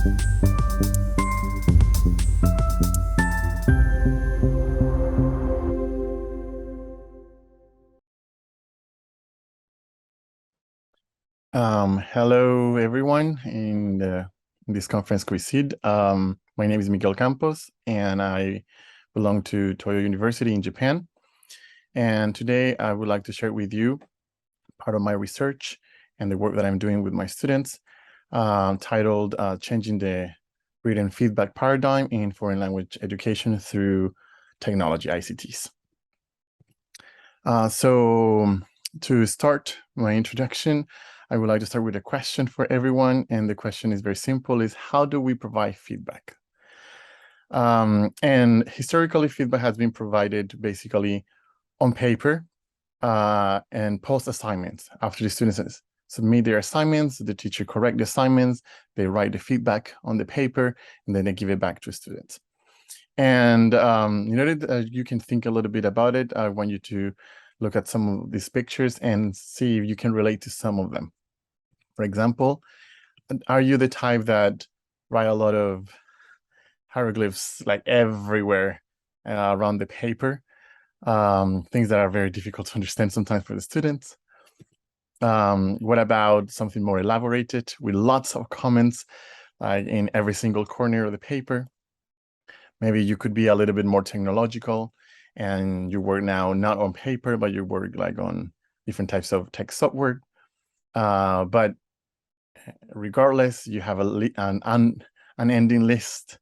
Hello, everyone in this conference CUICIID. My name is Miguel Campos, and I belong to Toyo University in Japan. And today I would like to share with you part of my research and the work that I'm doing with my students, titled Changing the Written Feedback Paradigm in Foreign Language Education Through Technology, ICTs. So to start my introduction, I would like to start with a question for everyone. And the question is very simple, is how do we provide feedback? And historically, feedback has been provided basically on paper and post assignments. After the students submit their assignments, the teacher corrects the assignments, they write the feedback on the paper, and then they give it back to students. And in order that you can think a little bit about it, I want you to look at some of these pictures and see if you can relate to some of them. For example, are you the type that write a lot of hieroglyphs like everywhere around the paper? Things that are very difficult to understand sometimes for the students. What about something more elaborated with lots of comments in every single corner of the paper? Maybe you could be a little bit more technological and you work now not on paper, but you work like on different types of tech software. But regardless, you have an unending list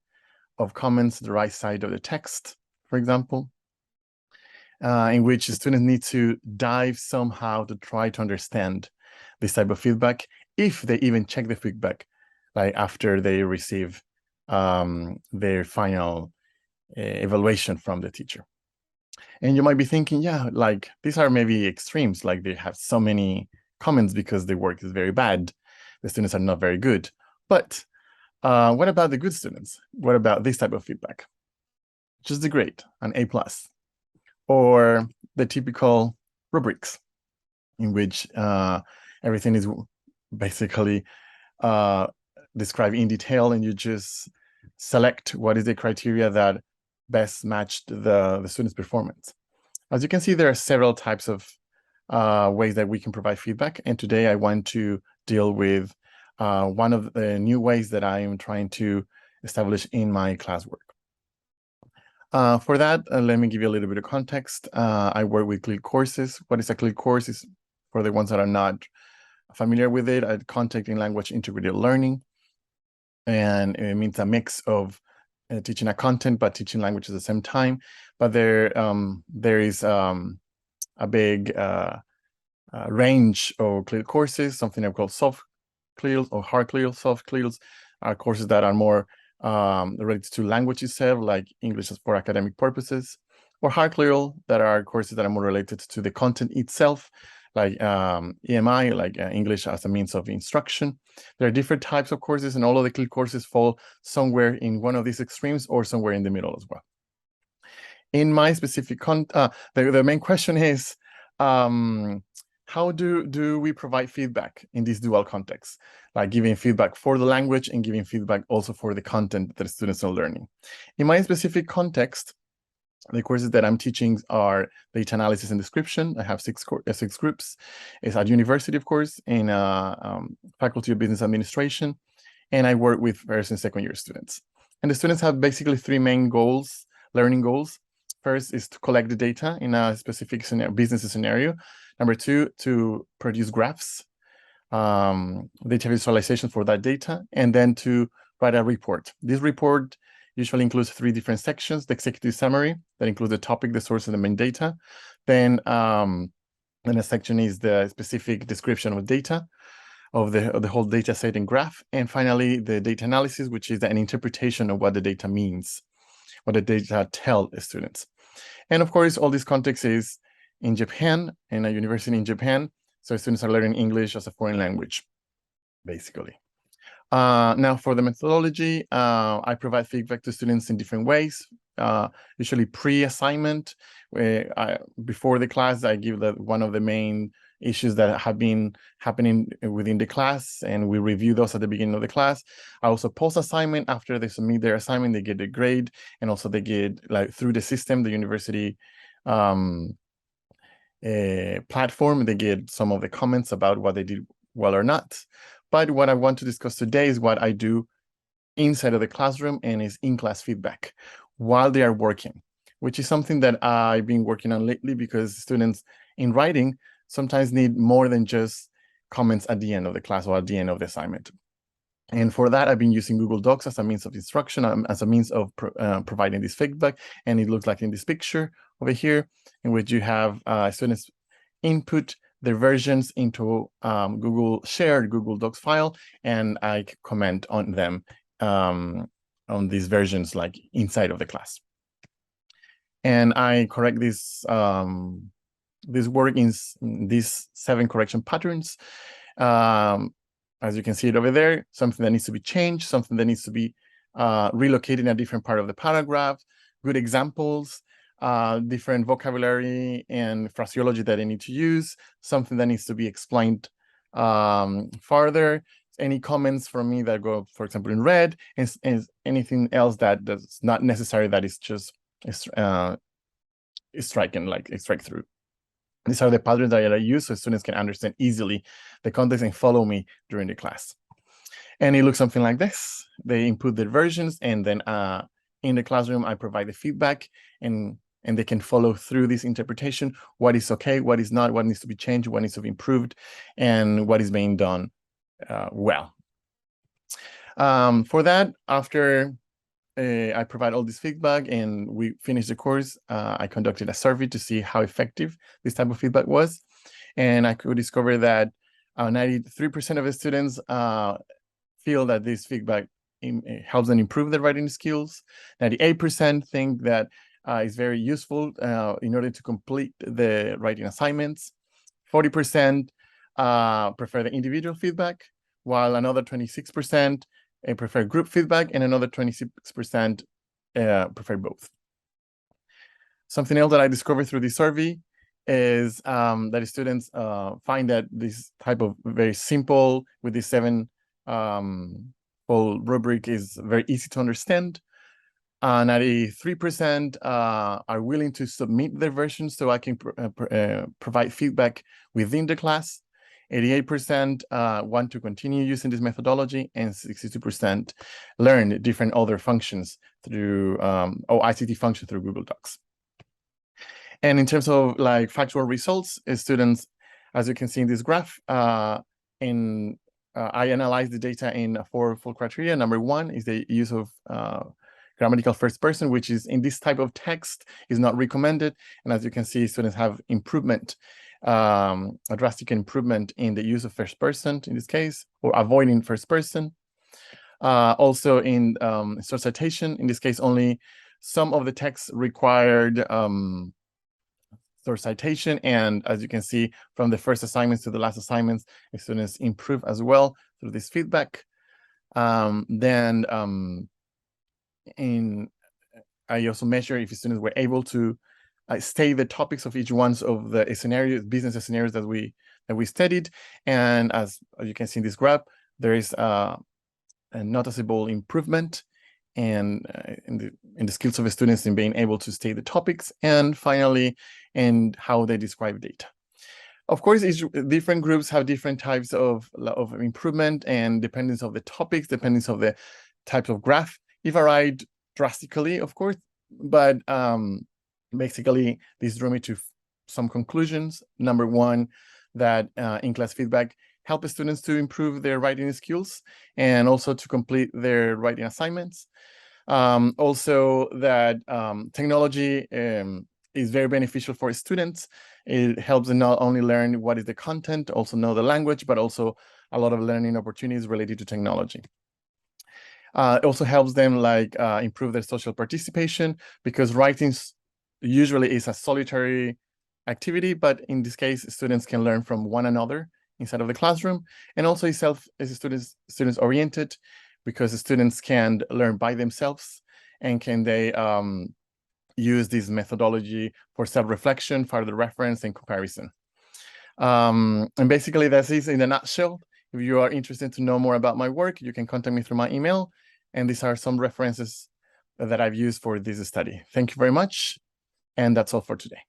of comments the right side of the text, for example, in which students need to dive somehow to try to understand this type of feedback, if they even check the feedback like after they receive their final evaluation from the teacher. And you might be thinking, yeah, like these are maybe extremes, like they have so many comments because their work is very bad. The students are not very good. But what about the good students? What about this type of feedback? Just the grade, an A+, or the typical rubrics in which everything is basically described in detail, and you just select what is the criteria that best matched the student's performance. As you can see, there are several types of ways that we can provide feedback. And today I want to deal with one of the new ways that I am trying to establish in my classwork. For that, let me give you a little bit of context. I work with CUICIID courses. What is a CUICIID course? Is for the ones that are not familiar with it, content in language integrated learning. And it means a mix of teaching a content, but teaching language at the same time. But there is a big range of CUICIID courses, something I call soft CUICIID or hard CUICIID. Soft CUICIID are courses that are more related to language itself, like English for academic purposes, or hard CUICIID that are courses that are more related to the content itself, like EMI, like English as a means of instruction. There are different types of courses, and all of the CUICIID courses fall somewhere in one of these extremes or somewhere in the middle as well. In my specific the main question is, how do we provide feedback in this dual context, like giving feedback for the language and giving feedback also for the content that the students are learning? In my specific context, the courses that I'm teaching are data analysis and description. I have six groups. It's at university, of course, in Faculty of Business Administration, and I work with first and second year students. And the students have basically three main goals, learning goals. First is to collect the data in a specific business scenario. Number two, to produce graphs, data visualization for that data, and then to write a report. This report usually includes three different sections: the executive summary, that includes the topic, the source, and the main data. Then a section is the specific description of data, of the whole data set and graph. And finally, the data analysis, which is an interpretation of what the data means, what the data tell the students. And of course, all this context is in Japan, in a university in Japan. So students are learning English as a foreign language, basically. Now, for the methodology, I provide feedback to students in different ways. Usually pre-assignment, where before the class, I give one of the main issues that have been happening within the class, and we review those at the beginning of the class. I also post assignment. After they submit their assignment, they get a grade, and also they get, like, through the system, the university platform, they get some of the comments about what they did well or not. But what I want to discuss today is what I do inside of the classroom, and is in-class feedback while they are working, which is something that I've been working on lately, because students in writing sometimes need more than just comments at the end of the class or at the end of the assignment. And for that, I've been using Google Docs as a means of instruction, as a means of providing this feedback. And it looks like in this picture over here, in which you have students input their versions into shared Google Docs file, and I comment on them on these versions, like inside of the class. And I correct this work in these 7 correction patterns. As you can see it over there, something that needs to be changed, something that needs to be relocated in a different part of the paragraph, good examples, different vocabulary and phraseology that I need to use, something that needs to be explained further, any comments from me that go, for example, in red, and anything else that's not necessary, that is just striking, like a strike through. These are the patterns that I use so students can understand easily the context and follow me during the class. And it looks something like this. They input their versions, and then in the classroom, I provide the feedback, and they can follow through this interpretation, what is okay, what is not, what needs to be changed, what needs to be improved, and what is being done well. For that, after I provide all this feedback and we finished the course, I conducted a survey to see how effective this type of feedback was. And I could discover that 93% of the students feel that this feedback helps them improve their writing skills. 98% think that is very useful in order to complete the writing assignments. 40% prefer the individual feedback, while another 26% prefer group feedback, and another 26% prefer both. Something else that I discovered through this survey is that students find that this type of very simple, with the 7 whole rubric, is very easy to understand. 93% are willing to submit their versions so I can provide feedback within the class. 88% want to continue using this methodology, and 62% learn different other functions through ICT function through Google Docs. And in terms of like factual results, students, as you can see in this graph, I analyze the data in 4 full criteria. Number 1 is the use of grammatical first person, which is in this type of text is not recommended. And as you can see, students have improvement, a drastic improvement in the use of first person in this case, or avoiding first person. Also in source citation, in this case, only some of the text required source citation. And as you can see from the first assignments to the last assignments, students improve as well through this feedback. I also measure if students were able to state the topics of each one of the scenarios, business scenarios that we studied. And as you can see in this graph, there is a noticeable improvement in the skills of the students in being able to state the topics, and finally, in how they describe data. Of course, different groups have different types of improvement, and dependence of the topics, dependence of the types of graph. It varied drastically, of course, but basically, this drew me to some conclusions. Number 1, that in-class feedback helps students to improve their writing skills and also to complete their writing assignments. Also, that technology is very beneficial for students. It helps them not only learn what is the content, also know the language, but also a lot of learning opportunities related to technology. It also helps them improve their social participation, because writing usually is a solitary activity, but in this case, students can learn from one another inside of the classroom. And also is students oriented, because the students can learn by themselves, and can they use this methodology for self-reflection, further reference, and comparison. And basically, that's it in a nutshell. If you are interested to know more about my work, you can contact me through my email. And these are some references that I've used for this study. Thank you very much. And that's all for today.